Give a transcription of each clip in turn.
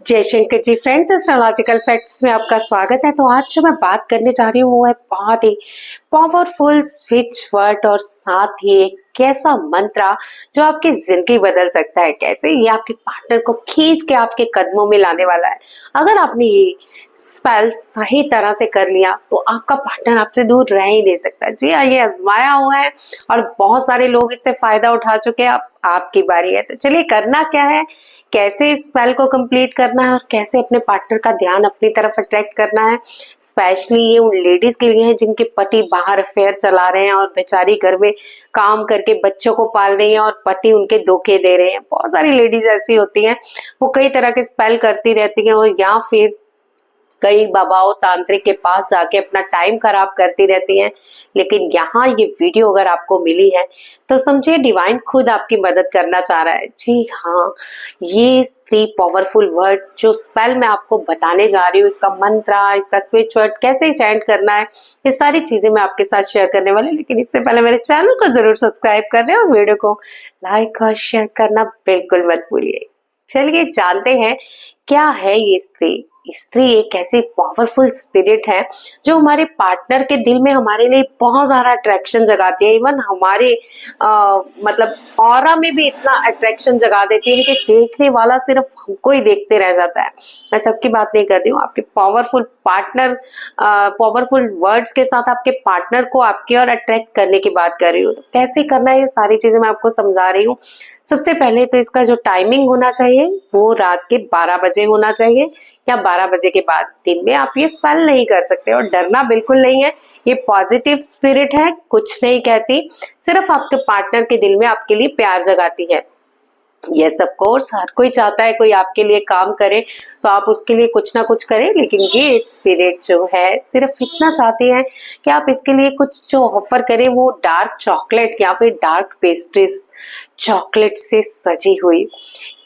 जय Shankar ji friends, astrological facts में आपका स्वागत है। तो आज जो मैं बात करने जा रही हूँ वो है बहुत ही पावरफुल स्विच वर्ड और साथ ही एक कैसा मंत्र जो आपकी जिंदगी बदल सकता है। कैसे ये आपके पार्टनर को खींच के आपके कदमों में लाने वाला है। अगर आपने ये स्पेल सही तरह से कर लिया तो आपका पार्टनर आपसे दूर रह ही नहीं सकता। जी हाँ, ये आजमाया हुआ है और बहुत सारे लोग इससे फायदा उठा चुके हैं। अब आपकी बारी है। तो चलिए, करना क्या है, कैसे इस स्पेल को कंप्लीट करना है और कैसे अपने पार्टनर का ध्यान अपनी तरफ अट्रैक्ट करना है। स्पेशली ये उन लेडीज के लिए है जिनके पति बाहर अफेयर चला रहे हैं और बेचारी घर में काम करके बच्चों को पाल रही हैं और पति उनके धोखे दे रहे हैं। बहुत सारी लेडीज ऐसी होती हैं, वो कई तरह के स्पेल करती रहती हैं और या फिर कई बाबाओं तांत्रिक के पास जाके अपना टाइम खराब करती रहती हैं। लेकिन यहाँ ये वीडियो अगर आपको मिली है तो समझिए डिवाइन खुद आपकी मदद करना चाह रहा है। जी हाँ, ये 3 पावरफुल वर्ड जो स्पेल मैं आपको बताने जा रही हूँ, इसका मंत्र, इसका स्विच वर्ड कैसे चैंट करना है, ये सारी चीजें मैं आपके साथ शेयर करने वाली हूँ। लेकिन इससे पहले मेरे चैनल को जरूर सब्सक्राइब कर लें और वीडियो को लाइक और शेयर करना बिल्कुल मत भूलिए। चलिए जानते हैं क्या है ये स्त्री। स्त्री एक ऐसी पावरफुल स्पिरिट है जो हमारे पार्टनर के दिल में हमारे लिए बहुत ज्यादा अट्रैक्शन जगाती है। इवन हमारे मतलब ऑरा में भी इतना अट्रैक्शन जगा देती है कि देखने वाला सिर्फ हमको ही देखते रह जाता है। मैं सबकी बात नहीं कर रही हूँ, आपके पावरफुल पार्टनर, पावरफुल वर्ड्स के साथ आपके पार्टनर को आपकी ओर अट्रैक्ट करने की बात कर रही हूँ। तो कैसे करना है ये सारी चीजें मैं आपको समझा रही हूँ। सबसे पहले तो इसका जो टाइमिंग होना चाहिए वो रात के 12 बजे होना चाहिए या 12 बजे के बाद। दिन में आप ये स्पेल नहीं कर सकते और डरना बिल्कुल नहीं है। ये पॉजिटिव स्पिरिट है, कुछ नहीं कहती, सिर्फ आपके पार्टनर के दिल में आपके लिए प्यार जगाती है। यस ऑफ कोर्स, हर कोई चाहता है कोई आपके लिए काम करे तो आप उसके लिए कुछ ना कुछ करें। लेकिन ये स्पिरिट जो है सिर्फ इतना चाहती है कि आप इसके लिए कुछ जो ऑफर करें वो डार्क चॉकलेट या फिर डार्क पेस्ट्रीज, चॉकलेट से सजी हुई,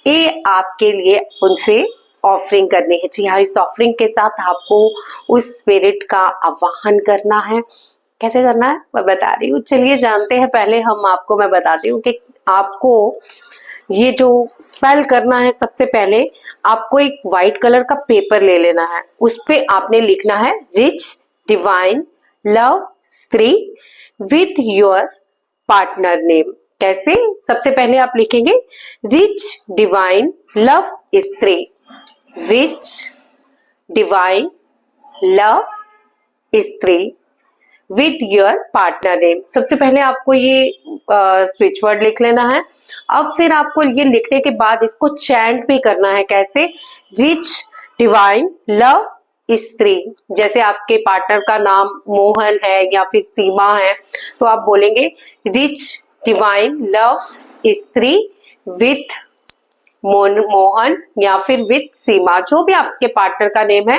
ये आपके लिए उनसे ऑफरिंग करनी है। जी हाँ, इस ऑफरिंग के साथ आपको उस स्पिरिट का आवाहन करना है। कैसे करना है मैं बता रही हूँ, चलिए जानते हैं। पहले मैं बताती हूँ कि आपको ये जो स्पेल करना है, सबसे पहले आपको एक व्हाइट कलर का पेपर ले लेना है। उस पे आपने लिखना है रिच डिवाइन लव स्त्री विथ योर पार्टनर नेम। कैसे? सबसे पहले आप लिखेंगे रिच डिवाइन लव स्त्री विच डिवाइन लव स्त्री विद योर पार्टनर नेम। सबसे पहले आपको ये स्विच वर्ड लिख लेना है। अब फिर आपको ये लिखने के बाद इसको चैंट भी करना है। कैसे? रिच डिवाइन लव स्त्री। जैसे आपके पार्टनर का नाम मोहन है या फिर सीमा है तो आप बोलेंगे रिच डिवाइन लव स्त्री विथ मोहन या फिर विथ सीमा, जो भी आपके पार्टनर का नेम है।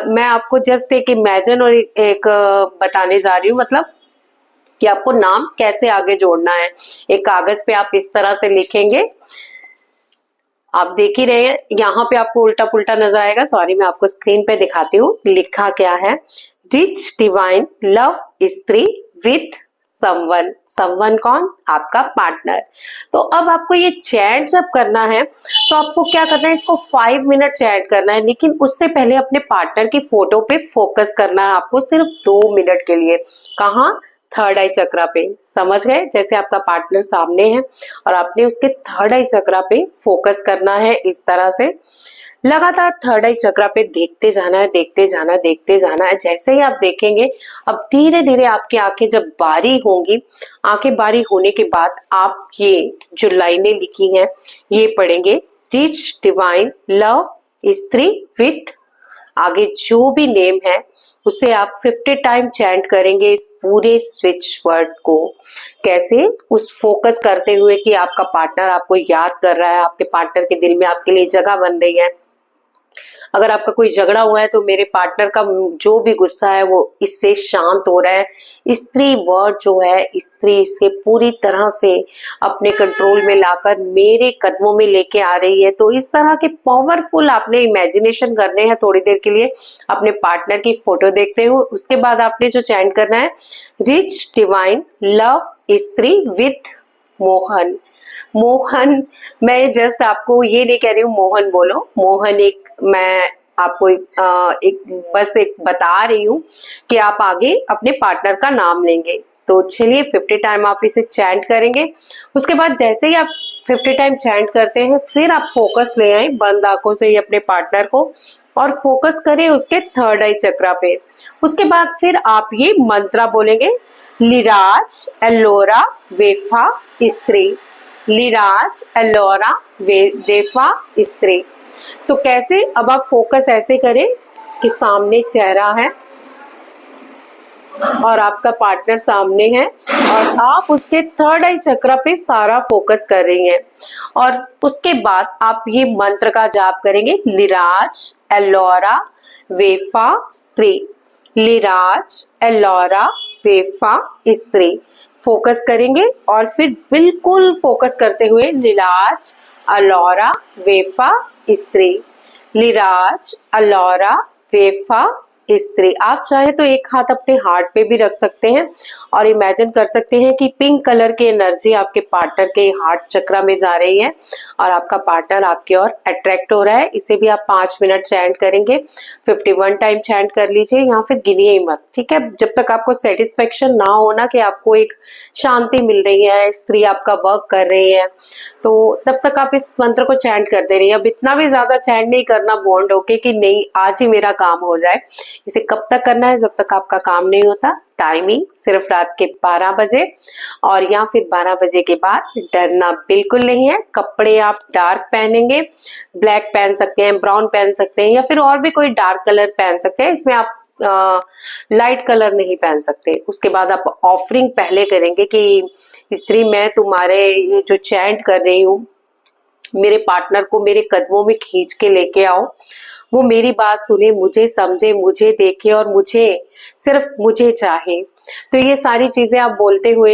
मैं आपको जस्ट एक इमेजिन और एक बताने जा रही हूँ, मतलब कि आपको नाम कैसे आगे जोड़ना है। एक कागज पे आप इस तरह से लिखेंगे, आप देख ही रहे हैं, यहाँ पे आपको उल्टा पुल्टा नजर आएगा। सॉरी, मैं आपको स्क्रीन पे दिखाती हूँ। लिखा क्या है? रिच डिवाइन लव स्त्री विथ समवन। समवन कौन? आपका पार्टनर। तो अब आपको ये चैट जब करना है तो आपको क्या करना है, इसको 5 मिनट चैट करना है। लेकिन उससे पहले अपने पार्टनर की फोटो पे फोकस करना है आपको सिर्फ 2 मिनट के लिए। कहाँ? थर्ड आई चक्रा पे। समझ गए? जैसे आपका पार्टनर सामने है और आपने उसके थर्ड आई चक्रा पे फोकस करना है। इस तरह से लगातार थर्ड आई चक्रा पे देखते जाना है, देखते जाना, देखते जाना है। जैसे ही आप देखेंगे, अब धीरे धीरे आपकी आंखें जब बारी होंगी, आंखें बारी होने के बाद आप ये जो लाइनें लिखी हैं ये पढ़ेंगे। रिच डिवाइन लव स्त्री विथ, आगे जो भी नेम है उसे आप 50 टाइम चैंट करेंगे इस पूरे स्विच वर्ड को। कैसे? उस फोकस करते हुए कि आपका पार्टनर आपको याद कर रहा है, आपके पार्टनर के दिल में आपके लिए जगह बन रही है। अगर आपका कोई झगड़ा हुआ है तो मेरे पार्टनर का जो भी गुस्सा है वो इससे शांत हो रहा है। स्त्री वर्ड जो है, स्त्री इसे पूरी तरह से अपने कंट्रोल में लाकर मेरे कदमों में लेके आ रही है। तो इस तरह के पावरफुल आपने इमेजिनेशन करने हैं थोड़ी देर के लिए अपने पार्टनर की फोटो देखते हुए। उसके बाद आपने जो चैंट करना है, रिच डिवाइन लव स्त्री विथ मोहन। मोहन, मैं जस्ट आपको ये नहीं कह रही हूँ मोहन बोलो, मोहन एक मैं आपको एक बता रही हूँ कि आप आगे अपने पार्टनर का नाम लेंगे। तो चलिए 50 टाइम आप इसे चैंट करेंगे। उसके बाद जैसे ही आप 50 टाइम चैंट करते हैं, फिर आप फोकस ले आए बंद आंखों से ही अपने पार्टनर को और फोकस करें उसके थर्ड आई चक्रा पे। उसके बाद फिर आप ये मंत्रा बोलेंगे, लिराज एलोरा वेफा स्त्री, लिराज एलोरा वेफा स्त्री। तो कैसे, अब आप फोकस ऐसे करें कि सामने चेहरा है और आपका पार्टनर सामने है और आप उसके थर्ड आई चक्र पे सारा फोकस कर रही हैं। और उसके बाद आप ये मंत्र का जाप करेंगे, लिराज एलोरा वेफा स्त्री, लिराज एलोरा वेफा स्त्री। फोकस करेंगे और फिर बिल्कुल फोकस करते हुए लिराज अलोरा वेफा स्त्री, लिराज अलोरा वेफा स्त्री। आप चाहे तो एक हाथ अपने हार्ट पे भी रख सकते हैं और इमेजिन कर सकते हैं कि पिंक कलर की एनर्जी आपके पार्टनर के हार्ट चक्र में जा रही है और आपका पार्टनर आपकी ओर अट्रैक्ट हो रहा है। इसे भी आप 5 मिनट चैंट करेंगे। 51 टाइम चैंट कर लीजिए, यहाँ फिर गिनिए ही मत, ठीक है। जब तक आपको सेटिस्फेक्शन ना हो ना कि आपको एक शांति मिल रही है, स्त्री आपका वर्क कर रही है, तो तब तक आप इस मंत्र को चैंट करते रहिए। अब इतना भी ज्यादा चैंट नहीं करना बॉन्ड होके कि नहीं आज ही मेरा काम हो जाए। इसे कब तक करना है, जब तक आपका काम नहीं होता। टाइमिंग सिर्फ रात के 12 बजे और या फिर 12 बजे के बाद। डरना बिल्कुल नहीं है। कपड़े आप डार्क पहनेंगे, ब्लैक पहन सकते हैं, ब्राउन पहन सकते हैं या फिर और भी कोई डार्क कलर पहन सकते हैं। इसमें आप लाइट कलर नहीं पहन सकते। उसके बाद आप ऑफरिंग पहले करेंगे कि स्त्री मैं तुम्हारे ये जो चैंट कर रही हूँ, मेरे पार्टनर को मेरे कदमों में खींच के लेके आओ, वो मेरी बात सुने, मुझे समझे, मुझे देखे और मुझे सिर्फ मुझे चाहे। तो ये सारी चीजें आप बोलते हुए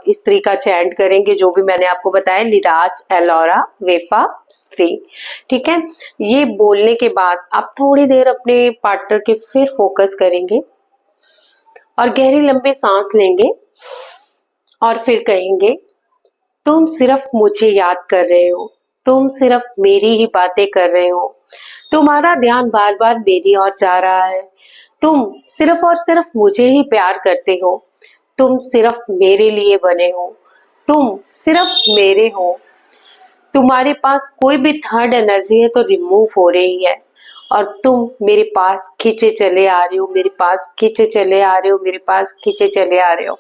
स्त्री का चैंट करेंगे जो भी मैंने आपको बताया, लिराज एलोरा वेफा स्त्री, ठीक है। ये बोलने के बाद आप थोड़ी देर अपने पार्टनर के फिर फोकस करेंगे और गहरी लंबी सांस लेंगे और फिर कहेंगे, तुम सिर्फ मुझे याद कर रहे हो, तुम सिर्फ मेरी ही बातें कर रहे हो, तुम्हारा ध्यान बार बार मेरी ओर जा रहा है, तुम सिर्फ और सिर्फ मुझे ही प्यार करते हो, तुम सिर्फ मेरे लिए बने हो, तुम सिर्फ मेरे हो। तुम्हारे पास कोई भी थर्ड एनर्जी है तो रिमूव हो रही है और तुम मेरे पास खींचे चले आ रहे हो, मेरे पास खींचे चले आ रहे हो, मेरे पास खींचे चले आ रहे हो।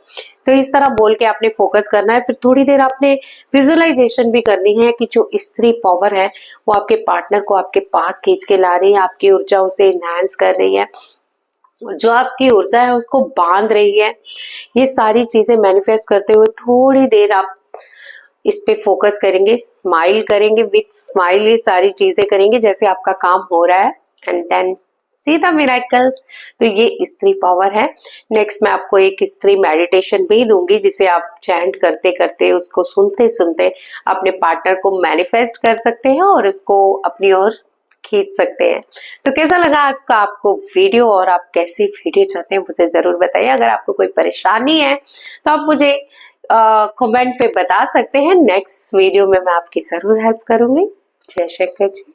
तो इस तरह बोल के आपने फोकस करना है। फिर थोड़ी देर आपने विजुअलाइजेशन भी करनी है कि जो स्त्री पावर है वो आपके पार्टनर को आपके पास खींच के ला रही है, आपकी ऊर्जा उसे इनहैंस कर रही है, जो आपकी ऊर्जा है उसको बांध रही है। ये सारी चीजें मैनिफेस्ट करते हुए थोड़ी देर आप इस पे फोकस करेंगे, स्माइल करेंगे, विथ स्माइल ये सारी चीजें करेंगे जैसे आपका काम हो रहा है and then see the miracles. तो ये स्त्री पावर है। नेक्स्ट मैं आपको एक स्त्री मेडिटेशन भी दूंगी जिसे आप चैंट करते करते उसको सुनते सुनते अपने पार्टनर को मैनिफेस्ट कर सकते हैं और उसको अपनी ओर खींच सकते हैं। तो कैसा लगा आज का आपको वीडियो और आप कैसी वीडियो चाहते हैं मुझे जरूर बताइए। अगर आपको कोई परेशानी है तो आप मुझे कमेंट पे बता सकते हैं। नेक्स्ट वीडियो में मैं आपकी जरूर हेल्प करूंगी। जय शंकर जी।